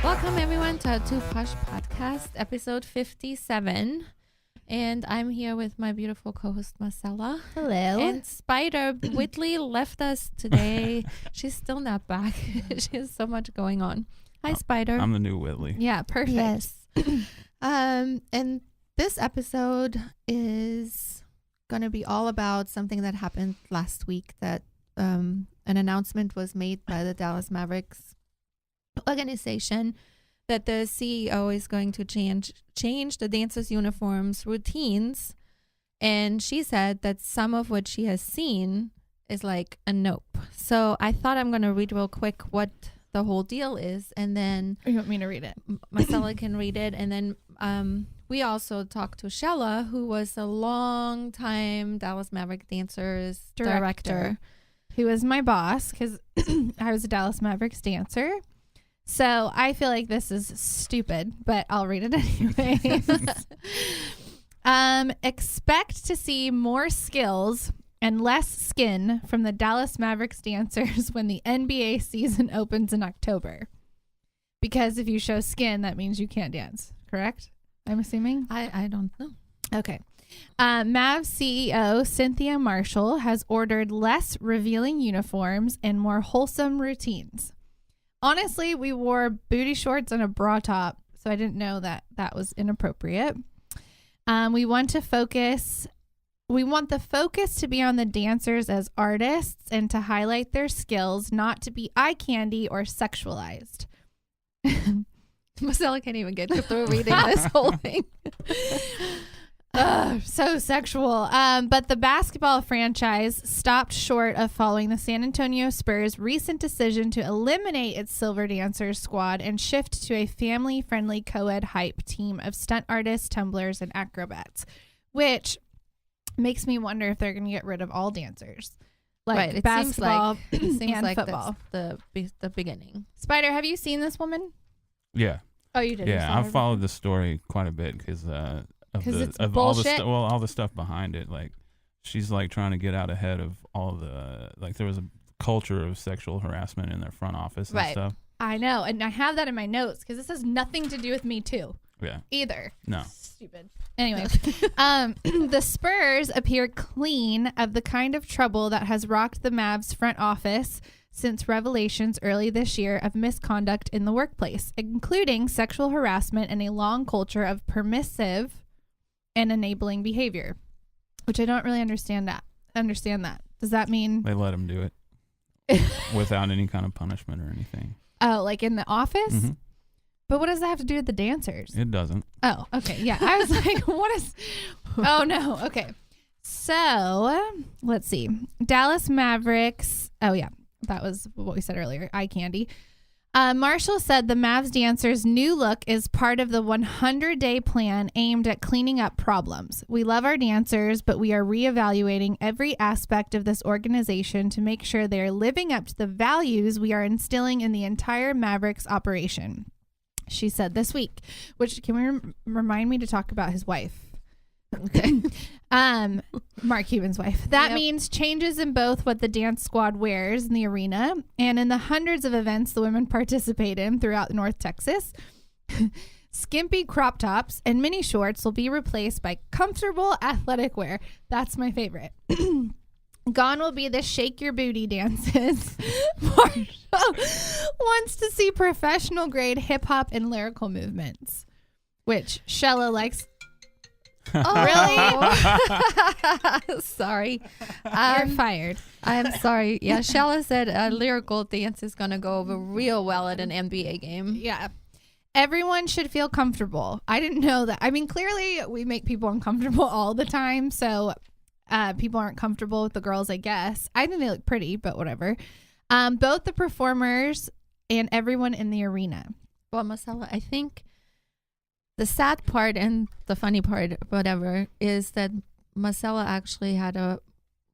Welcome everyone to Posh podcast, episode 57. And I'm here with my beautiful co-host Marcella. Hello. And Spider Whitley left us today. She's still not back. She has so much going on. Hi, Spider. I'm the new Whitley. Yeah, perfect. Yes. And this episode is going to be all about something that happened last week, that an announcement was made by the Dallas Mavericks organization that the CEO is going to change the dancers' uniforms routines. And she said that some of what she has seen is like a nope. So I thought I'm going to read real quick what the whole deal is, and then You want me to read it? Marcella can read it, and then we also talked to Shella, who was a long time Dallas Mavericks Dancers director. Who was my boss, because I was a Dallas Mavericks dancer. So I feel like this is stupid, but I'll read it anyways. Expect to see more skills and less skin from the Dallas Mavericks dancers when the NBA season opens in October. Because if you show skin, that means you can't dance, correct? I'm assuming? I don't know. Okay. Mavs CEO Cynthia Marshall has ordered less revealing uniforms and more wholesome routines. Honestly, we wore booty shorts and a bra top, so I didn't know that that was inappropriate. We want the focus to be on the dancers as artists and to highlight their skills, not to be eye candy or sexualized. Marcella can't even get through reading this whole thing. So sexual. But the basketball franchise stopped short of following the San Antonio Spurs' recent decision to eliminate its Silver Dancers squad and shift to a family-friendly co-ed hype team of stunt artists, tumblers, and acrobats, which makes me wonder if they're going to get rid of all dancers. Like right, it basketball seems and like football. That's the beginning. Spider, have you seen this woman? Yeah. Oh, you did? You Yeah, saw I've her? followed the story quite a bit because it's of all the bullshit? all the stuff behind it. Like, she's like trying to get out ahead of all the, like, there was a culture of sexual harassment in their front office and Right. stuff. I know, and I have that in my notes because this has nothing to do with Me Too Yeah. either. No. Stupid. Anyway, the Spurs appear clean of the kind of trouble that has rocked the Mavs front office since revelations early this year of misconduct in the workplace, including sexual harassment and a long culture of permissive and enabling behavior, which I don't really understand that. Does that mean They let him do it without any kind of punishment or anything. like in the office? Mhm. But what does that have to do with the dancers? It doesn't. Oh, okay. Yeah. I was like, what is... Oh, no. Okay. So, let's see. Dallas Mavericks... Oh, yeah. That was what we said earlier. Eye candy. Marshall said the Mavs dancers' new look is part of the 100-day plan aimed at cleaning up problems. We love our dancers, but we are reevaluating every aspect of this organization to make sure they are living up to the values we are instilling in the entire Mavericks operation, she said this week. Which, can we remind me to talk about his wife? Okay. Mark Cuban's wife. That Yep. means changes in both what the dance squad wears in the arena and in the hundreds of events the women participate in throughout North Texas. Skimpy crop tops and mini shorts will be replaced by comfortable athletic wear. That's my favorite. Gone will be the shake your booty dances. Marshall wants to see professional grade hip hop and lyrical movements, which Shella likes. Oh, really? Sorry. You're fired. I'm sorry. Yeah, Shella said lyrical dance is going to go over real well at an NBA game. Yeah. Everyone should feel comfortable. I didn't know that. I mean, clearly we make people uncomfortable all the time. So people aren't comfortable with the girls, I guess. I think they look pretty, but whatever. Both the performers and everyone in the arena. Well, Marcella, I think the sad part and the funny part, whatever, is that Marcella actually had a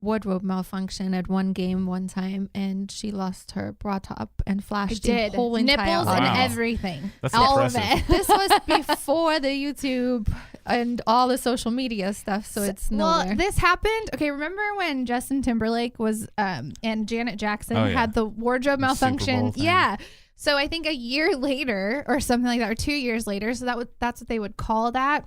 wardrobe malfunction at one game one time, and she lost her bra top and flashed did the whole entire nipples audience. and Wow. everything. That's all of impressive. it. This was before the YouTube and all the social media stuff, so it's nowhere. Well, this happened. Okay, remember when Justin Timberlake was and Janet Jackson Oh, yeah. had the wardrobe The Super malfunction? Bowl thing. Yeah. So I think a year later or something like that, or 2 years later. So that's what they would call that.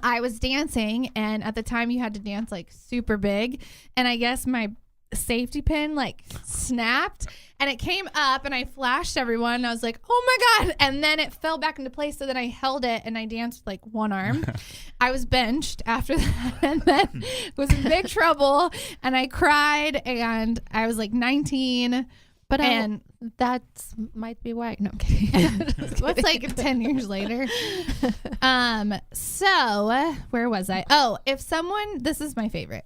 I was dancing, and at the time you had to dance like super big, and I guess my safety pin like snapped, and it came up, and I flashed everyone, and I was like, oh my God, and then it fell back into place. So then I held it and I danced with like one arm. I was benched after that, and then was in big trouble, and I cried, and I was like 19. But And that might be why. No, I'm kidding. what's like 10 years later? So where was I? Oh, this is my favorite.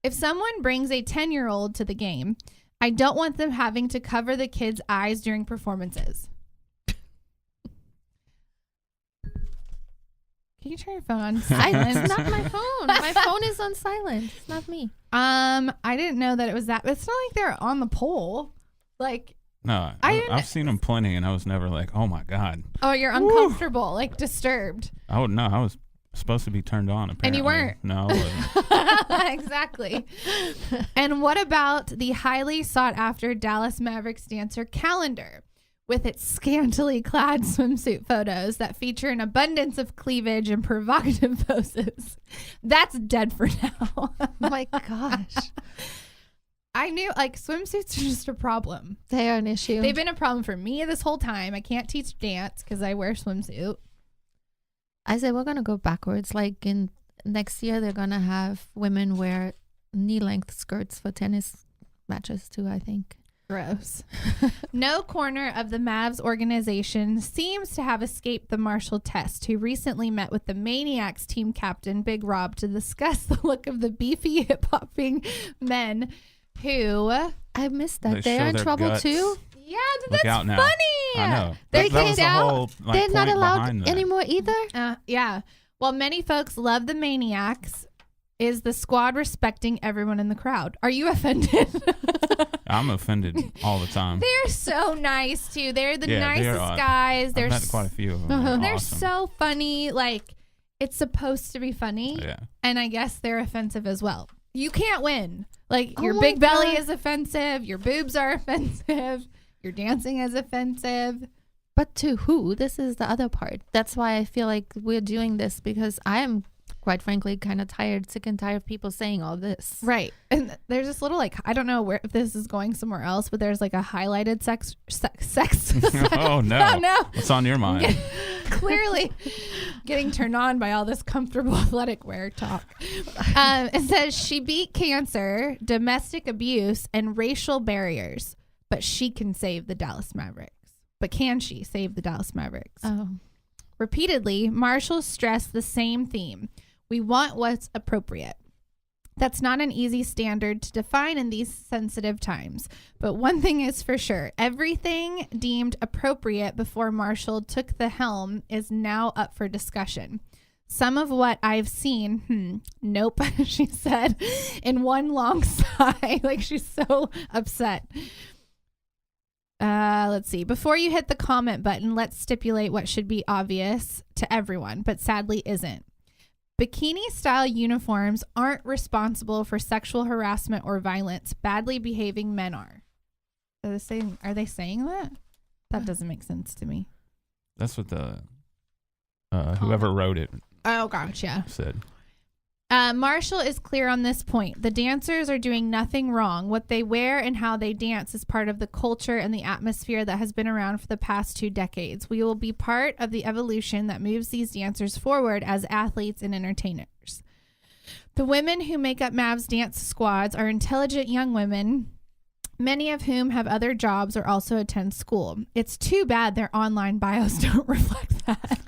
If someone brings a 10-year-old to the game, I don't want them having to cover the kid's eyes during performances. Can you turn your phone on silent? It's not my phone. My phone is on silent. It's not me. I didn't know that it was that. It's not like they're on the pole. Like, No, I didn't- I've seen them plenty, and I was never like, oh my God. oh, you're uncomfortable, like disturbed. I would no. I was supposed to be turned on. Apparently, And you weren't. No, I wasn't. Exactly. And what about the highly sought after Dallas Mavericks dancer calendar with its scantily clad swimsuit photos that feature an abundance of cleavage and provocative poses? That's dead for now. Oh my gosh. I knew like swimsuits are just a problem. They are an issue. They've been a problem for me this whole time. I can't teach dance because I wear swimsuit. I said we're gonna go backwards. Like in next year, they're gonna have women wear knee-length skirts for tennis matches too. I think. Gross. No corner of the Mavs organization seems to have escaped the Marshall test, who recently met with the Maniacs team captain, Big Rob, to discuss the look of the beefy hip-hopping men who... I missed that. They They're show in their trouble guts. too. Yeah, Look that's out now. funny. I know. They That was get the out. whole, like, They're not point allowed behind that. anymore either. Yeah. While many folks love the Maniacs, is the squad respecting everyone in the crowd? Are you offended? I'm offended all the time. They're so nice too. They're the Yeah, nicest they're, guys. They're I've met quite a few of them. they're awesome. so funny. Like, it's supposed to be funny. Yeah. And I guess they're offensive as well. You can't win. Like, Oh your my big belly God. is offensive. Your boobs are offensive. Your dancing is offensive. But to who? This is the other part. That's why I feel like we're doing this, because I am, quite frankly, kind of sick and tired of people saying all this. Right. And there's this little, like, I don't know where if this is going somewhere else, but there's like a highlighted sex. Oh no. Oh, no. What's on your mind? Clearly getting turned on by all this comfortable athletic wear talk. It says she beat cancer, domestic abuse, and racial barriers, but she can save the Dallas Mavericks. But can she save the Dallas Mavericks? Oh. Repeatedly, Marshall stressed the same theme. We want what's appropriate. That's not an easy standard to define in these sensitive times. But one thing is for sure, everything deemed appropriate before Marshall took the helm is now up for discussion. Some of what I've seen, nope, she said in one long sigh, like she's so upset. Let's see. Before you hit the comment button, let's stipulate what should be obvious to everyone, but sadly isn't. Bikini style uniforms aren't responsible for sexual harassment or violence. Badly behaving men are. Are they saying that? That doesn't make sense to me. That's what the whoever wrote it Oh, gotcha. said. Marshall is clear on this point. The dancers are doing nothing wrong. What they wear and how they dance is part of the culture and the atmosphere that has been around for the past 2 decades. We will be part of the evolution that moves these dancers forward as athletes and entertainers. The women who make up Mavs dance squads are intelligent young women, many of whom have other jobs or also attend school. It's too bad their online bios don't reflect that.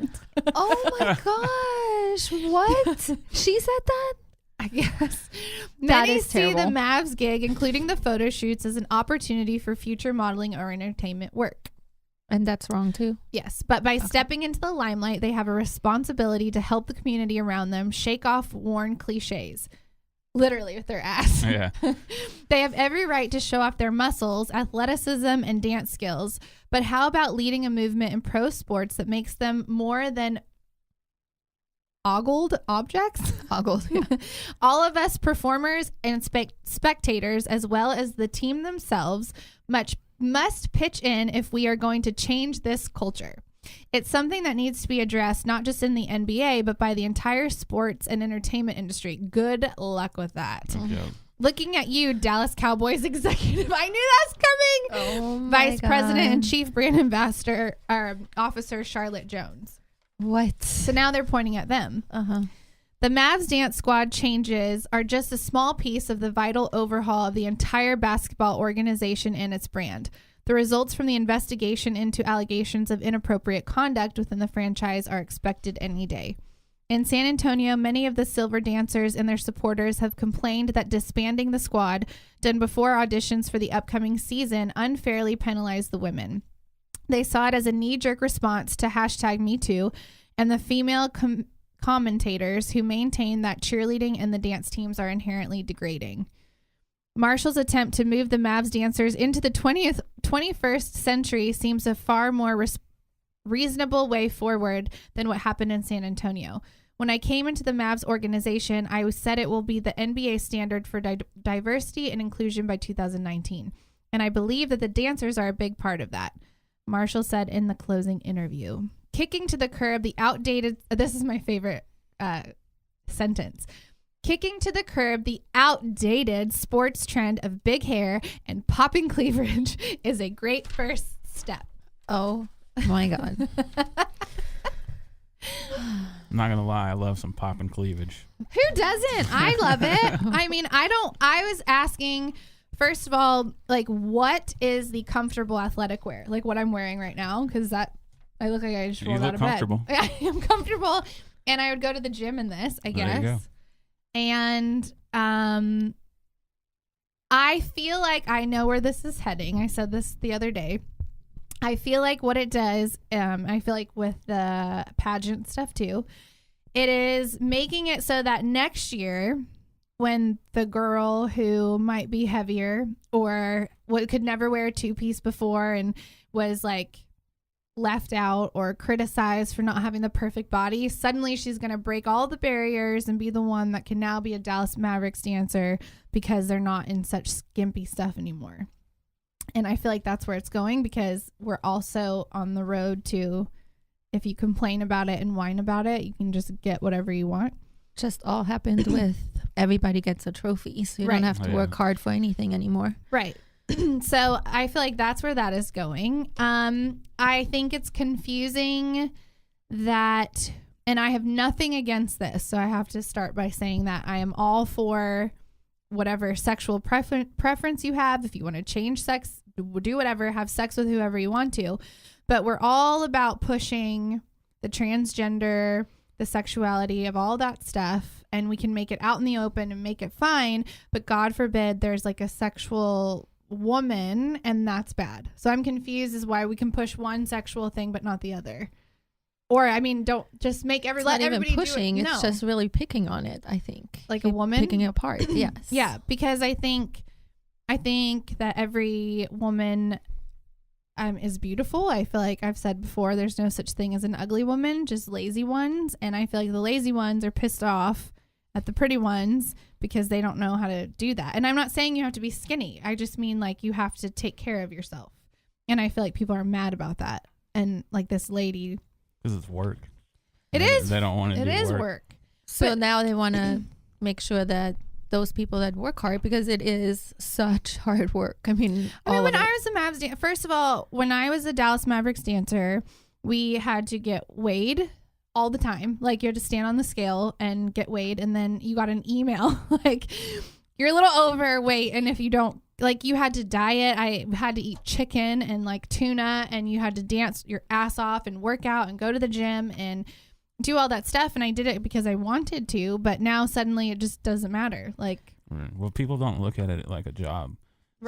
Oh my gosh. What? She said that? I guess. That Many is see the terrible. Mavs gig, including the photo shoots, as an opportunity for future modeling or entertainment work. And that's wrong too. Yes, but by stepping into the limelight, they have a responsibility to help the community around them shake off worn cliches. literally with their ass. Yeah. They have every right to show off their muscles, athleticism, and dance skills. But how about leading a movement in pro sports that makes them more than ogled objects? Ogled, yeah. All of us performers and spectators, as well as the team themselves, must pitch in if we are going to change this culture. It's something that needs to be addressed not just in the NBA, but by the entire sports and entertainment industry. Good luck with that. Okay. Looking at you, Dallas Cowboys executive. I knew that's coming. Oh my Vice President God. and Chief Brand Ambassador, Officer Charlotte Jones. What? So now they're pointing at them. Uh-huh. The Mavs dance squad changes are just a small piece of the vital overhaul of the entire basketball organization and its brand. The results from the investigation into allegations of inappropriate conduct within the franchise are expected any day. In San Antonio, many of the Silver Dancers and their supporters have complained that disbanding the squad done before auditions for the upcoming season unfairly penalized the women. They saw it as a knee-jerk response to #MeToo and the female commentators who maintain that cheerleading and the dance teams are inherently degrading. Marshall's attempt to move the Mavs dancers into the 21st century seems a far more reasonable way forward than what happened in San Antonio. When I came into the Mavs organization, I said it will be the NBA standard for diversity and inclusion by 2019. And I believe that the dancers are a big part of that, Marshall said in the closing interview. Kicking to the curb the outdated, this is my favorite sentence. Kicking to the curb the outdated sports trend of big hair and popping cleavage is a great first step. Oh my God. I'm not gonna lie, I love some popping cleavage. Who doesn't? I love it. I mean, I was asking, first of all, like, what is the comfortable athletic wear? Like what I'm wearing right now, because that I look like I just rolled out of bed. I am comfortable, and I would go to the gym in this, I guess. There you go. And I feel like I know where this is heading. I said this the other day. I feel like what it does, I feel like with the pageant stuff too, it is making it so that next year when the girl who might be heavier or what could never wear a two-piece before and was like left out or criticized for not having the perfect body, suddenly she's going to break all the barriers and be the one that can now be a Dallas Mavericks dancer because they're not in such skimpy stuff anymore. And I feel like that's where it's going, because we're also on the road to, if you complain about it and whine about it, you can just get whatever you want. Just all happened with everybody gets a trophy, so you Right. don't have to work hard for anything anymore. Right. So I feel like that's where that is going. I think it's confusing that, and I have nothing against this, so I have to start by saying that I am all for whatever sexual preference you have. If you want to change sex, do whatever, have sex with whoever you want to. But we're all about pushing the transgender, the sexuality of all that stuff, and we can make it out in the open and make it fine. But God forbid there's like a sexual woman, and that's bad. So I'm confused as why we can push one sexual thing but not the other. Or, I mean, don't just make It's let not even everybody pushing. do it. It's No. just really picking on it, I think. Like a woman? Picking it apart, yes. Yeah, because I think that every woman is beautiful. I feel like I've said before, there's no such thing as an ugly woman, just lazy ones. And I feel like the lazy ones are pissed off at the pretty ones because they don't know how to do that. And I'm not saying you have to be skinny. I just mean like you have to take care of yourself. And I feel like people are mad about that. And like this lady. Because it's work. It is. They don't want to do work. It is work. So But- now they want to make sure that those people that work hard, because it is such hard work. I mean, when I was a Mavs dancer, first of all, when I was a Dallas Mavericks dancer, we had to get weighed all the time. Like you had to stand on the scale and get weighed, and then you got an email like you're a little overweight, and if you don't, like, you had to diet. I had to eat chicken and like tuna, and you had to dance your ass off and work out and go to the gym and do all that stuff. And I did it because I wanted to, but now suddenly it just doesn't matter. Like, Well, people don't look at it like a job.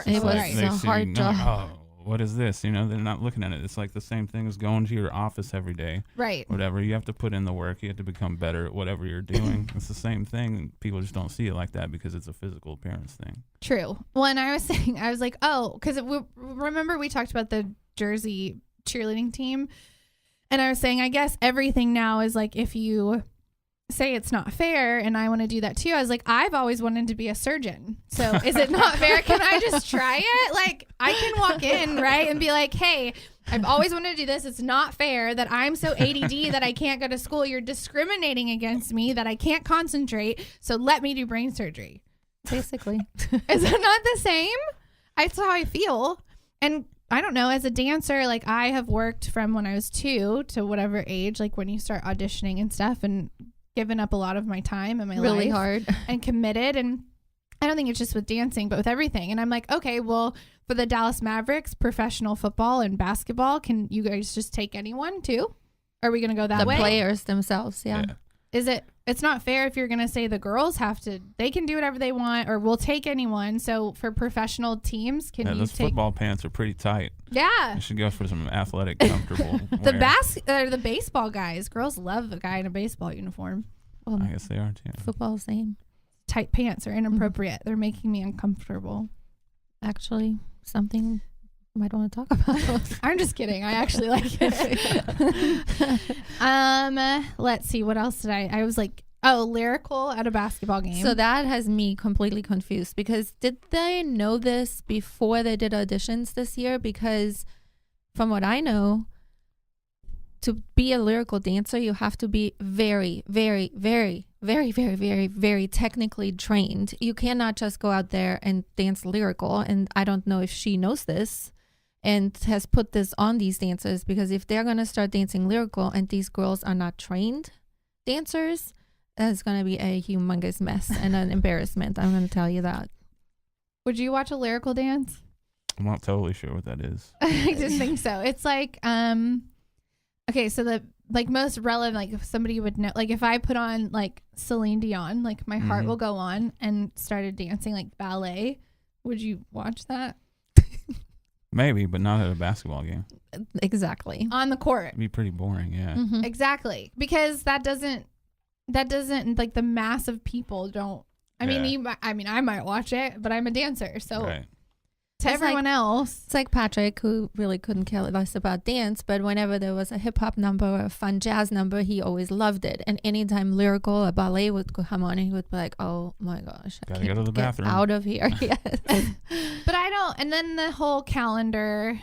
It was They a see, hard no, job. Oh, what is this? You know, they're not looking at it. It's like the same thing as going to your office every day. Right. Whatever. You have to put in the work. You have to become better at whatever you're doing. It's the same thing. People just don't see it like that because it's a physical appearance thing. True. Well, and I was saying, I was like, oh, because remember we talked about the Jersey cheerleading team, and I was saying, I guess everything now is like, if you say it's not fair and I want to do that too, I was like, I've always wanted to be a surgeon, so is it not fair? Can I just try it? Like, I can walk in, right, and be like, hey, I've always wanted to do this. It's not fair that I'm so ADD that I can't go to school. You're discriminating against me, that I can't concentrate, so let me do brain surgery. Basically. Is it not the same? That's how I feel. And I don't know, as a dancer, like, I have worked from when I was 2 to whatever age, like when you start auditioning and stuff, and given up a lot of my time and my life. Really hard. And committed. And I don't think it's just with dancing, but with everything. And I'm like, okay, well, for the Dallas Mavericks, professional football and basketball, can you guys just take anyone too? Are we going to go that way? The players themselves, yeah. It's not fair if you're going to say the girls they can do whatever they want, or we'll take anyone. So for professional teams, those football pants are pretty tight. Yeah. You should go for some athletic, comfortable The baseball guys, girls love a guy in a baseball uniform. Well, I guess they are too. Football, same. Tight pants are inappropriate. They're making me uncomfortable. Actually, something I might want to talk about. I'm just kidding. I actually like it. Let's see. What else did I was like, lyrical at a basketball game. So that has me completely confused, because did they know this before they did auditions this year? Because from what I know, to be a lyrical dancer, you have to be very, very, very, very, very, very, very technically trained. You cannot just go out there and dance lyrical. And I don't know if she knows this and has put this on these dancers, because if they're going to start dancing lyrical and these girls are not trained dancers, that's going to be a humongous mess and an embarrassment. I'm going to tell you that. Would you watch a lyrical dance? I'm not totally sure what that is. I just think so. It's like, okay, so the like most relevant, like if somebody would know, like if I put on like Celine Dion, like my heart will go on, and started dancing like ballet, would you watch that? Maybe, but not at a basketball game. Exactly. On the court. It'd be pretty boring, yeah. Mm-hmm. Exactly. Because that doesn't like the mass of people don't. I mean, I might watch it, but I'm a dancer, so Right. to everyone else, It's like Patrick, who really couldn't care less about dance, but whenever there was a hip hop number or a fun jazz number, he always loved it. And anytime lyrical or ballet would come on, he would be like, "Oh my gosh, I Gotta can't go to the get bathroom. out of here!" Yes. but I don't. And then the whole calendar.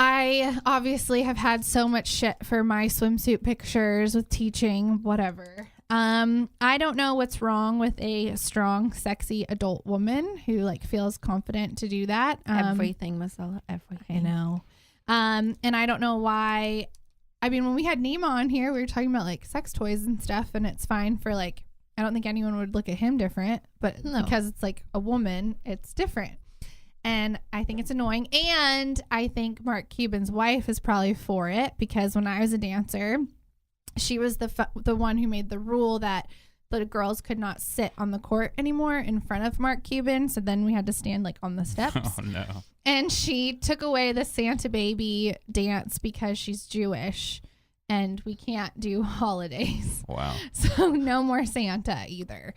I obviously have had so much shit for my swimsuit pictures with teaching, whatever. I don't know what's wrong with a strong, sexy adult woman who like feels confident to do that. Everything, Marcella, everything. I know. And I don't know why. I mean, when we had Nima on here, we were talking about like sex toys and stuff, and it's fine for like, I don't think anyone would look at him different, but No. because it's like a woman, it's different. And I think it's annoying. And I think Mark Cuban's wife is probably for it, because when I was a dancer, she was the one who made the rule that the girls could not sit on the court anymore in front of Mark Cuban. So then we had to stand like on the steps. Oh, no. And she took away the Santa baby dance because she's Jewish and we can't do holidays. Wow. So no more Santa either.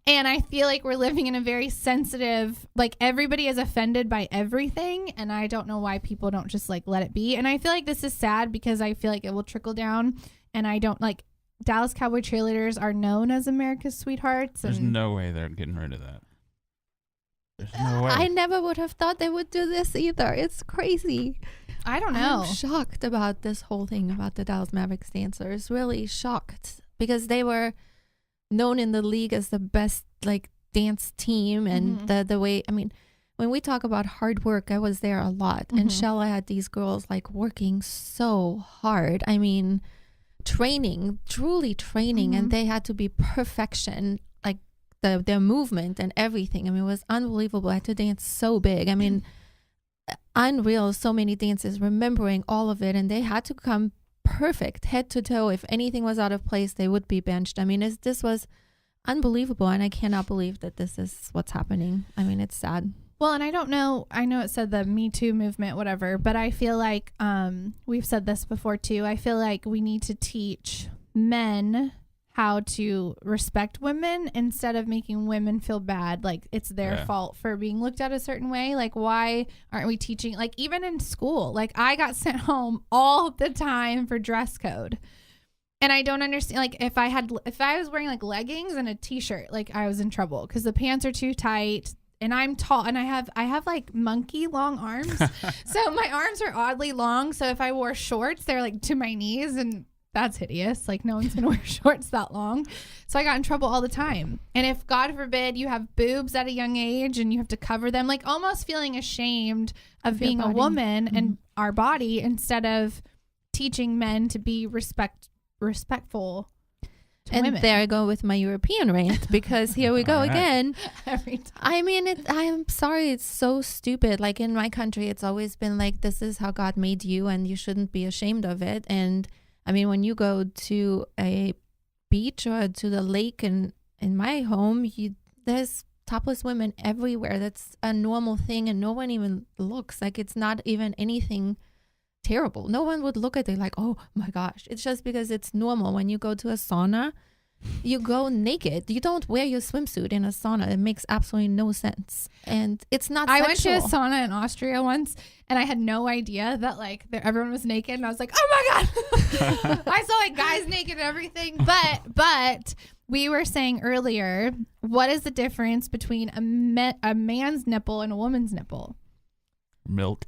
And I feel like we're living in a very sensitive, like everybody is offended by everything. And I don't know why people don't just like let it be. And I feel like this is sad because I feel like it will trickle down. And I don't like Dallas Cowboy cheerleaders are known as America's sweethearts. There's and no way they're getting rid of that. There's no way. I never would have thought they would do this either. It's crazy. I don't know. I'm shocked about this whole thing about the Dallas Mavericks Dancers. Really shocked, because they were known in the league as the best like dance team, and the way, I mean, when we talk about hard work, I was there a lot, and Shella had these girls like working so hard. I mean, truly training, and they had to be perfection, like their movement and everything. I mean, it was unbelievable. I had to dance so big. I mean, unreal. So many dances, remembering all of it, and they had to come perfect head to toe. If anything was out of place, they would be benched. I mean, this was unbelievable, and I cannot believe that this is what's happening. I mean, it's sad. Well, and I don't know. I know it said the Me Too movement, whatever, but I feel like we've said this before too. I feel like we need to teach men how to respect women instead of making women feel bad, like it's their fault for being looked at a certain way. Like, why aren't we teaching, like, even in school? Like, I got sent home all the time for dress code, and I don't understand. Like, if I was wearing like leggings and a t-shirt, like, I was in trouble because the pants are too tight. And I'm tall, and I have like monkey long arms. So my arms are oddly long. So if I wore shorts, they're like to my knees, and that's hideous. Like, no one's gonna wear shorts that long. So I got in trouble all the time. And if, God forbid, you have boobs at a young age and you have to cover them, like almost feeling ashamed of being a woman and our body, instead of teaching men to be respectful. And women. There I go with my European rant, because here we go again. Every time. I mean, I am sorry, it's so stupid. Like, in my country, it's always been like, this is how God made you and you shouldn't be ashamed of it. And I mean, when you go to a beach or to the lake in my home, there's topless women everywhere. That's a normal thing, and no one even looks. Like, it's not even anything terrible. No one would look at it like, oh my gosh. It's just because it's normal. When you go to a sauna, you go naked. You don't wear your swimsuit in a sauna. It makes absolutely no sense. And it's not sexual. I went to a sauna in Austria once, and I had no idea that like everyone was naked, and I was like, oh my God. I saw like guys naked and everything. But we were saying earlier, what is the difference between a man's nipple and a woman's nipple? Milk.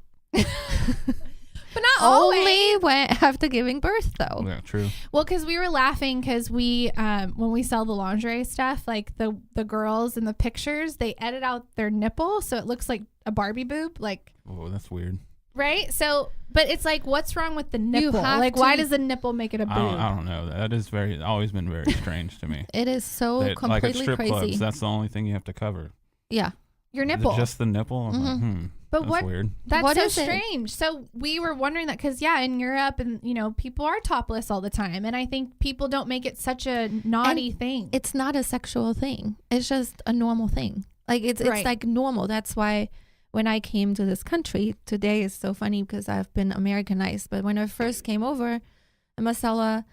But not always. Only when after giving birth, though. Yeah, true. Well, because we were laughing because we, when we sell the lingerie stuff, like the girls in the pictures, they edit out their nipple so it looks like a Barbie boob. Like, oh, that's weird. Right? So, but it's like, what's wrong with the nipple? Like, why does the nipple make it a boob? I don't know. That is always been very strange to me. It is so completely like at strip crazy. Clubs, that's the only thing you have to cover. Yeah. Your nipple. Just the nipple? I'm like, But that's weird. That's what so strange. So we were wondering that because, in Europe, and, people are topless all the time. And I think people don't make it such a naughty thing. It's not a sexual thing. It's just a normal thing. Like, it's like normal. That's why when I came to this country, today is so funny because I've been Americanized. But when I first came over, Marcella,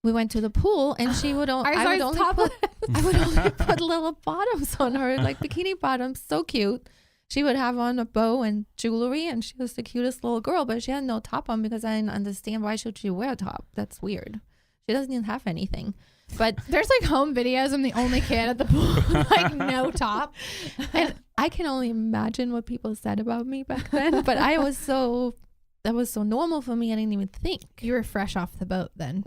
we went to the pool, and she would only I would only put little bottoms on her, like bikini bottoms, so cute. She would have on a bow and jewelry, and she was the cutest little girl, but she had no top on because I didn't understand, why should she wear a top? That's weird. She doesn't even have anything. But there's like home videos. I'm the only kid at the pool, like no top. And I can only imagine what people said about me back then, but that was so normal for me. I didn't even think. You were fresh off the boat then.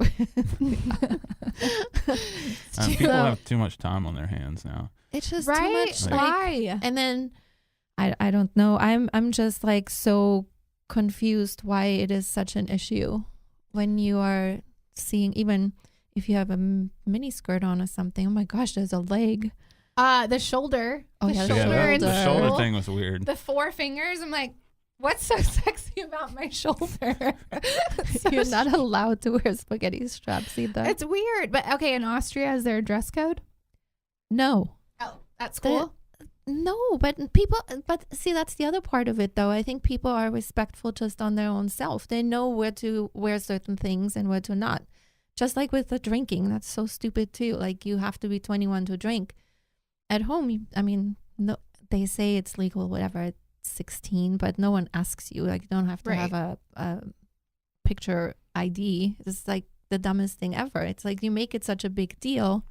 People have too much time on their hands now. It's just too much. Why? And then I don't know. I'm just like so confused why it is such an issue when you are seeing, even if you have a mini skirt on or something. Oh my gosh, there's a leg. The shoulder. Oh, the yeah, shoulder. The shoulder thing was weird. The 4 fingers. I'm like, what's so sexy about my shoulder? You're not allowed to wear spaghetti straps either. It's weird. But okay, in Austria, is there a dress code? No. Oh, at school? No, but see, that's the other part of it, though. I think people are respectful just on their own self. They know where to wear certain things and where to not. Just like with the drinking, that's so stupid too. Like, you have to be 21 to drink. At home, no, they say it's legal, whatever, at 16, but no one asks you. Like, you don't have to have a picture ID. It's like the dumbest thing ever. It's like, you make it such a big deal,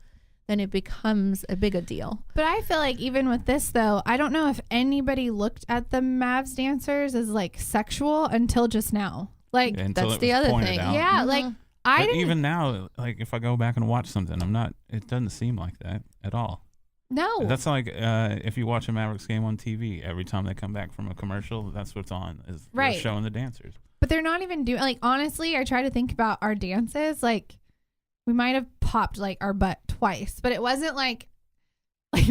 then it becomes a bigger deal. But I feel like even with this, though, I don't know if anybody looked at the Mavs dancers as like sexual until just now. Like, until that's the other thing. Out. Yeah, like I didn't. Even now, like if I go back and watch something, it doesn't seem like that at all. No. That's like if you watch a Mavericks game on TV, every time they come back from a commercial, that's what's on, is they're showing the dancers. But they're not even doing, like, honestly, I try to think about our dances. Like, we might have popped like our butt twice, but it wasn't like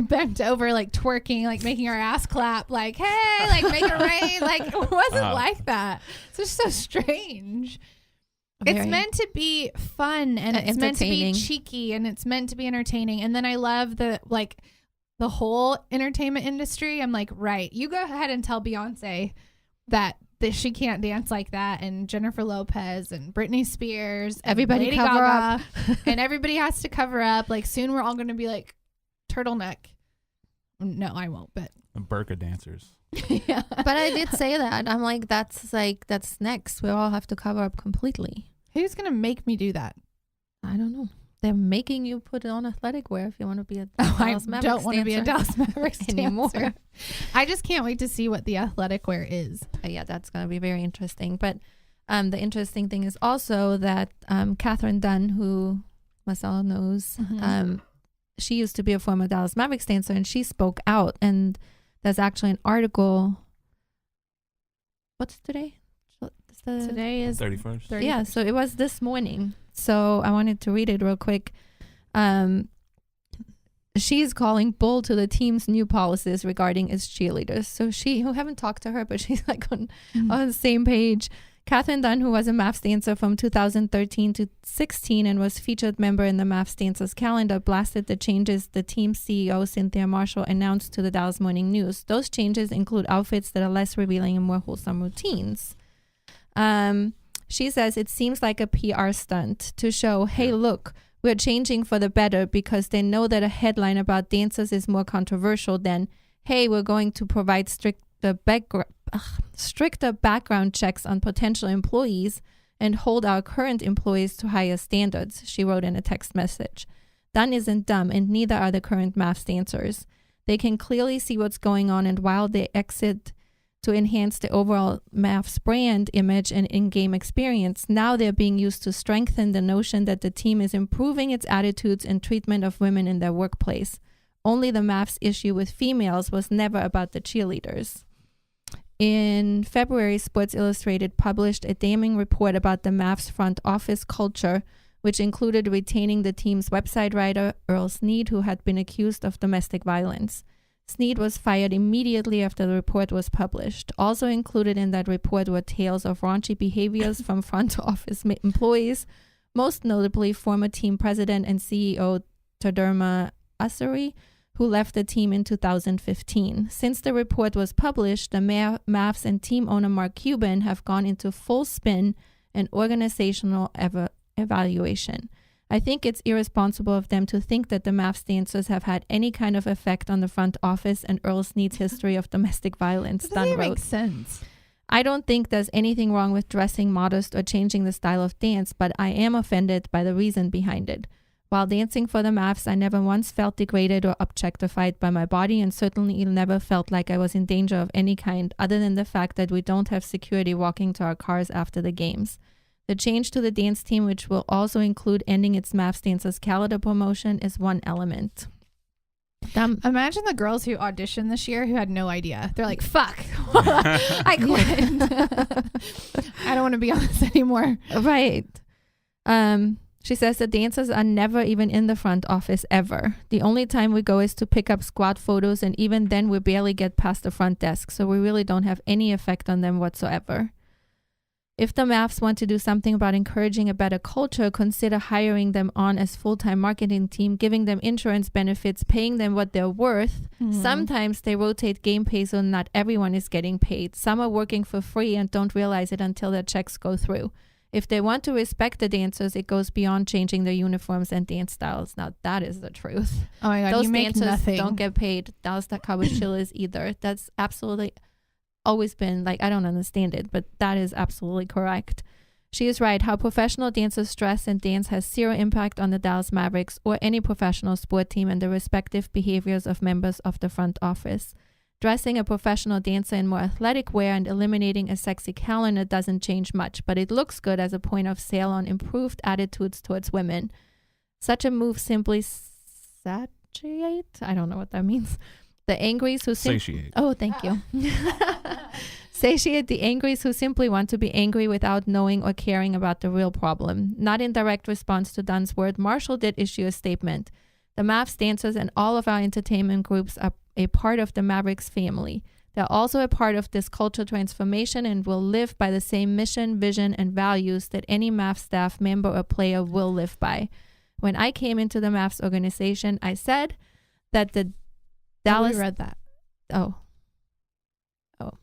bent over, like twerking, like making our ass clap, like, hey, like make it rain. Like, it wasn't like that. It's just so strange. It's meant to be fun, and it's meant to be cheeky, and it's meant to be entertaining. And then I love the, like, the whole entertainment industry, I'm like, right, you go ahead and tell Beyonce that she can't dance like that, and Jennifer Lopez and Britney Spears, and Everybody Lady cover Gaga, and everybody has to cover up. Like soon we're all going to be like turtleneck. No, I won't, but The burqa dancers. yeah. But I did say that. I'm like, that's next. We all have to cover up completely. Who's going to make me do that? I don't know. They're making you put on athletic wear if you want to be a I Dallas Mavericks don't want to be a dancer Dallas Mavericks anymore. dancer. I just can't wait to see what the athletic wear is. Yeah, that's going to be very interesting. But the interesting thing is also that Katherine Dunn, who Marcella knows, she used to be a former Dallas Mavericks dancer, and she spoke out. And there's actually an article. What's today? Today is 31st. Yeah, so it was this morning. So I wanted to read it real quick. She's calling bull to the team's new policies regarding its cheerleaders. So who haven't talked to her, but she's like on the same page. Katherine Dunn, who was a Mavs dancer from 2013 to 16 and was featured member in the Mavs Dancers calendar, blasted the changes the team's CEO, Cynthia Marshall, announced to the Dallas Morning News. Those changes include outfits that are less revealing and more wholesome routines. She says it seems like a PR stunt to show, hey, look, we're changing for the better, because they know that a headline about dancers is more controversial than, hey, we're going to provide stricter background checks on potential employees and hold our current employees to higher standards, she wrote in a text message. Dunn isn't dumb, and neither are the current Mavs dancers. They can clearly see what's going on, and while they exit to enhance the overall Mavs brand image and in-game experience, now they're being used to strengthen the notion that the team is improving its attitudes and treatment of women in their workplace. Only the Mavs issue with females was never about the cheerleaders. In February, Sports Illustrated published a damning report about the Mavs front office culture, which included retaining the team's website writer, Earl Snead, who had been accused of domestic violence. Snead was fired immediately after the report was published. Also included in that report were tales of raunchy behaviors from front office employees, most notably former team president and CEO Taderma Asari, who left the team in 2015. Since the report was published, the Mavs and team owner Mark Cuban have gone into full spin and organizational evaluation. I think it's irresponsible of them to think that the Mavs dancers have had any kind of effect on the front office and Earl Snead's history of domestic violence, Dunn wrote. Makes sense. I don't think there's anything wrong with dressing modest or changing the style of dance, but I am offended by the reason behind it. While dancing for the Mavs, I never once felt degraded or objectified by my body, and certainly never felt like I was in danger of any kind, other than the fact that we don't have security walking to our cars after the games. The change to the dance team, which will also include ending its Mavs Dancers calendar promotion, is one element. Imagine the girls who auditioned this year who had no idea. They're like, fuck, I quit. I don't want to be on this anymore. Right. She says the dancers are never even in the front office ever. The only time we go is to pick up squad photos, and even then we barely get past the front desk, so we really don't have any effect on them whatsoever. If the Mavs want to do something about encouraging a better culture, consider hiring them on as full-time marketing team, giving them insurance benefits, paying them what they're worth. Sometimes they rotate game pay, so not everyone is getting paid. Some are working for free and don't realize it until their checks go through. If they want to respect the dancers, it goes beyond changing their uniforms and dance styles. Now that is the truth. Oh my God, those you make dancers nothing. don't get paid. Dallas Cowboys cheerleaders either. That's absolutely always been, like, I don't understand it, but that is absolutely correct. She is right. How professional dancers dress and dance has zero impact on the Dallas Mavericks or any professional sport team and the respective behaviors of members of the front office. Dressing a professional dancer in more athletic wear and eliminating a sexy calendar doesn't change much, but it looks good as a point of sale on improved attitudes towards women. Such a move simply satiate? I don't know what that means. The angries who Satiate. Oh, thank you. Satiate the angries who simply want to be angry without knowing or caring about the real problem. Not in direct response to Dunn's word, Marshall did issue a statement. The Mavs dancers and all of our entertainment groups are a part of the Mavericks family. They're also a part of this culture transformation and will live by the same mission, vision, and values that any Mavs staff member or player will live by. When I came into the Mavs organization, I said that the Dallas. We read that. Oh,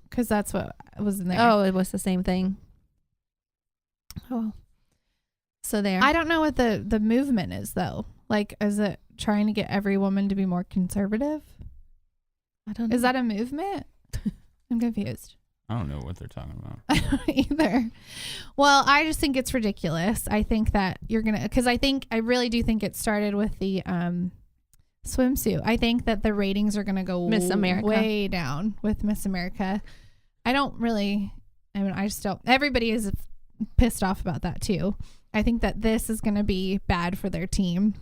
Because that's what was in there. oh, it was the same thing. Oh, so there. I don't know what the movement is though. Like, is it trying to get every woman to be more conservative? I don't know. Is that a movement? I'm confused. I don't know what they're talking about. I don't either. Well, I just think it's ridiculous. I think that you're gonna, because I really do think it started with the swimsuit. I think that the ratings are gonna go Miss America. way down with Miss America. I just don't. Everybody is pissed off about that too. I think that this is gonna be bad for their team.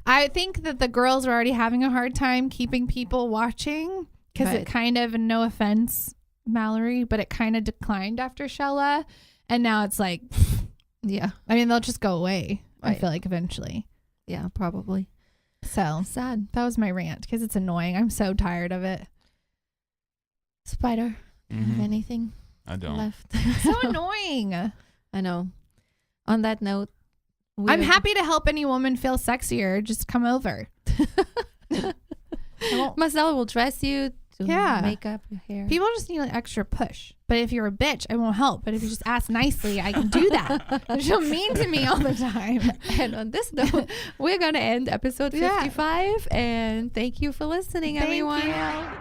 I think that the girls are already having a hard time keeping people watching because it kind of, and no offense, Mallory, but it kind of declined after Shella. And now it's like, yeah. I mean, they'll just go away. I Right. feel like eventually. Yeah, probably. So Sad. that was my rant because it's annoying. I'm so tired of it. Spider, do you have Mhm. anything I don't. left? So annoying. I know. On that note, I'm happy to help any woman feel sexier. Just come over. Marcella will dress you. Do makeup, your hair. People just need an extra push. But if you're a bitch, I won't help. But if you just ask nicely, I can do that. You're mean to me all the time. And on this note, we're going to end episode 55. And thank you for listening, everyone. Thank you.